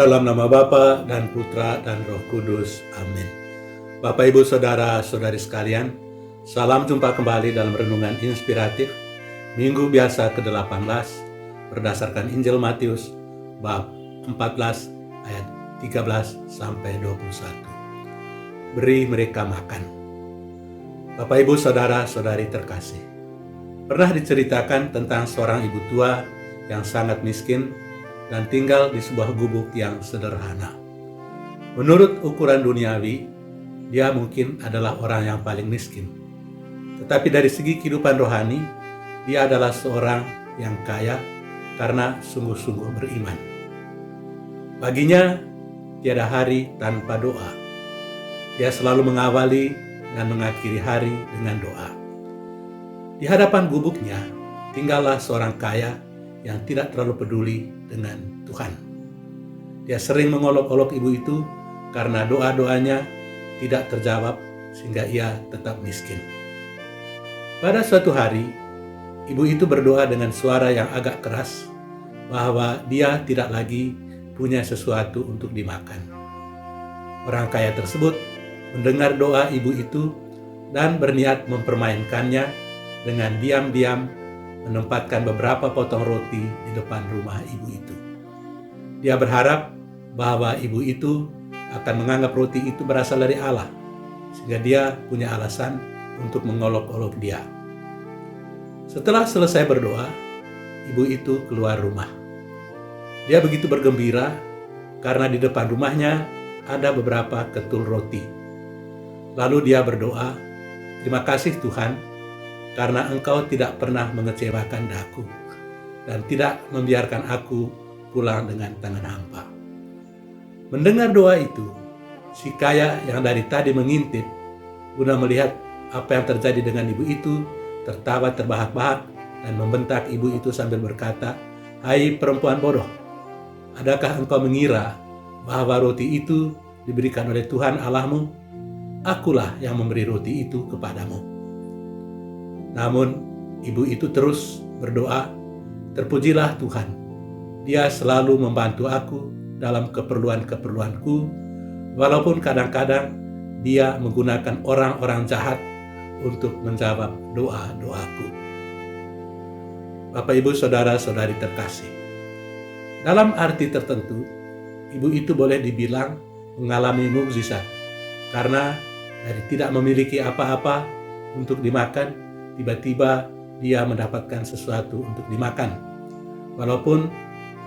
Dalam nama Bapa dan Putra dan Roh Kudus. Amin. Bapak, Ibu, Saudara, Saudari sekalian, salam jumpa kembali dalam Renungan Inspiratif Minggu Biasa ke-18 berdasarkan Injil Matius bab 14 ayat 13 sampai 21. Beri mereka makan. Bapak, Ibu, Saudara, Saudari terkasih, pernah diceritakan tentang seorang ibu tua yang sangat miskin dan tinggal di sebuah gubuk yang sederhana. Menurut ukuran duniawi, dia mungkin adalah orang yang paling miskin. Tetapi dari segi kehidupan rohani, dia adalah seorang yang kaya karena sungguh-sungguh beriman. Baginya, tiada hari tanpa doa. Dia selalu mengawali dan mengakhiri hari dengan doa. Di hadapan gubuknya, tinggallah seorang kaya yang tidak terlalu peduli dengan Tuhan. Dia sering mengolok-olok ibu itu karena doa-doanya tidak terjawab sehingga ia tetap miskin. Pada suatu hari, ibu itu berdoa dengan suara yang agak keras bahwa dia tidak lagi punya sesuatu untuk dimakan. Orang kaya tersebut mendengar doa ibu itu dan berniat mempermainkannya dengan diam-diam menempatkan beberapa potong roti di depan rumah ibu itu. Dia berharap bahwa ibu itu akan menganggap roti itu berasal dari Allah, sehingga dia punya alasan untuk mengolok-olok dia. Setelah selesai berdoa, ibu itu keluar rumah. Dia begitu bergembira karena di depan rumahnya ada beberapa ketul roti. Lalu dia berdoa, "Terima kasih Tuhan, karena Engkau tidak pernah mengecewakan daku dan tidak membiarkan aku pulang dengan tangan hampa." Mendengar doa itu, si kaya yang dari tadi mengintip guna melihat apa yang terjadi dengan ibu itu, tertawa terbahak-bahak dan membentak ibu itu sambil berkata, "Hai perempuan bodoh, adakah engkau mengira bahwa roti itu diberikan oleh Tuhan Allahmu? Akulah yang memberi roti itu kepadamu." Namun, ibu itu terus berdoa, "Terpujilah Tuhan. Dia selalu membantu aku dalam keperluan-keperluanku, walaupun kadang-kadang dia menggunakan orang-orang jahat untuk menjawab doa-doaku." Bapak, Ibu, Saudara-saudari terkasih, dalam arti tertentu, ibu itu boleh dibilang mengalami mukjizat, karena dari tidak memiliki apa-apa untuk dimakan, tiba-tiba dia mendapatkan sesuatu untuk dimakan. Walaupun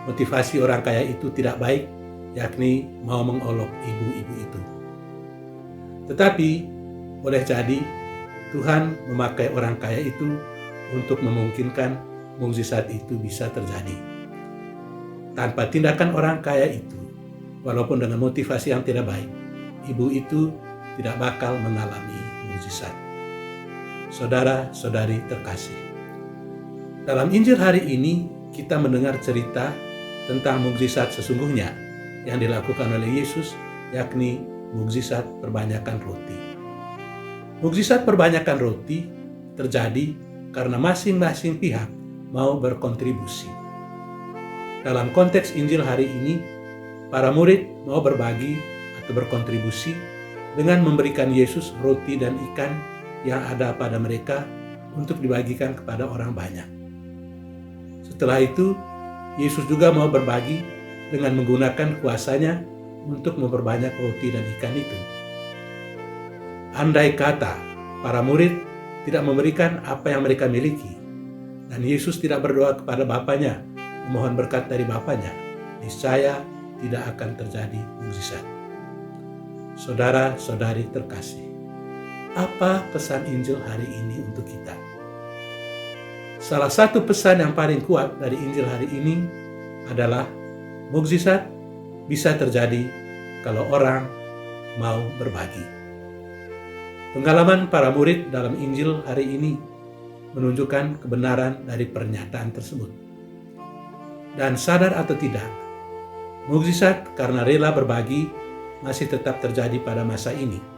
motivasi orang kaya itu tidak baik, yakni mau mengolok ibu-ibu itu. Tetapi boleh jadi Tuhan memakai orang kaya itu untuk memungkinkan mukjizat itu bisa terjadi. Tanpa tindakan orang kaya itu, walaupun dengan motivasi yang tidak baik, ibu itu tidak bakal mengalami mukjizat. Saudara-saudari terkasih, dalam Injil hari ini kita mendengar cerita tentang mukjizat sesungguhnya yang dilakukan oleh Yesus, yakni mukjizat perbanyakan roti. Mukjizat perbanyakan roti terjadi karena masing-masing pihak mau berkontribusi. Dalam konteks Injil hari ini, para murid mau berbagi atau berkontribusi dengan memberikan Yesus roti dan ikan yang ada pada mereka untuk dibagikan kepada orang banyak. Setelah itu, Yesus juga mau berbagi dengan menggunakan kuasanya untuk memperbanyak roti dan ikan itu. Andai kata para murid tidak memberikan apa yang mereka miliki, dan Yesus tidak berdoa kepada Bapanya, memohon berkat dari Bapanya, niscaya tidak akan terjadi mukjizat. Saudara-saudari terkasih, apa pesan Injil hari ini untuk kita? Salah satu pesan yang paling kuat dari Injil hari ini adalah mukjizat bisa terjadi kalau orang mau berbagi. Pengalaman para murid dalam Injil hari ini menunjukkan kebenaran dari pernyataan tersebut. Dan sadar atau tidak, mukjizat karena rela berbagi masih tetap terjadi pada masa ini.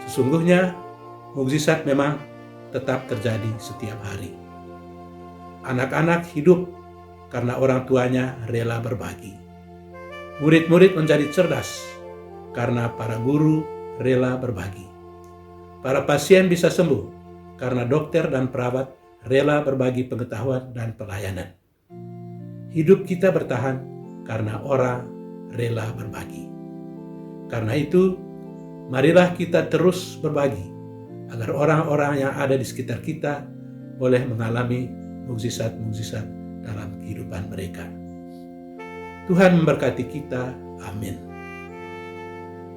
Sesungguhnya, mukjizat memang tetap terjadi setiap hari. Anak-anak hidup karena orang tuanya rela berbagi. Murid-murid menjadi cerdas karena para guru rela berbagi. Para pasien bisa sembuh karena dokter dan perawat rela berbagi pengetahuan dan pelayanan. Hidup kita bertahan karena orang rela berbagi. Karena itu, marilah kita terus berbagi agar orang-orang yang ada di sekitar kita boleh mengalami mukjizat-mukjizat dalam kehidupan mereka. Tuhan memberkati kita. Amin.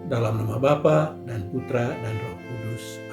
Dalam nama Bapa dan Putra dan Roh Kudus.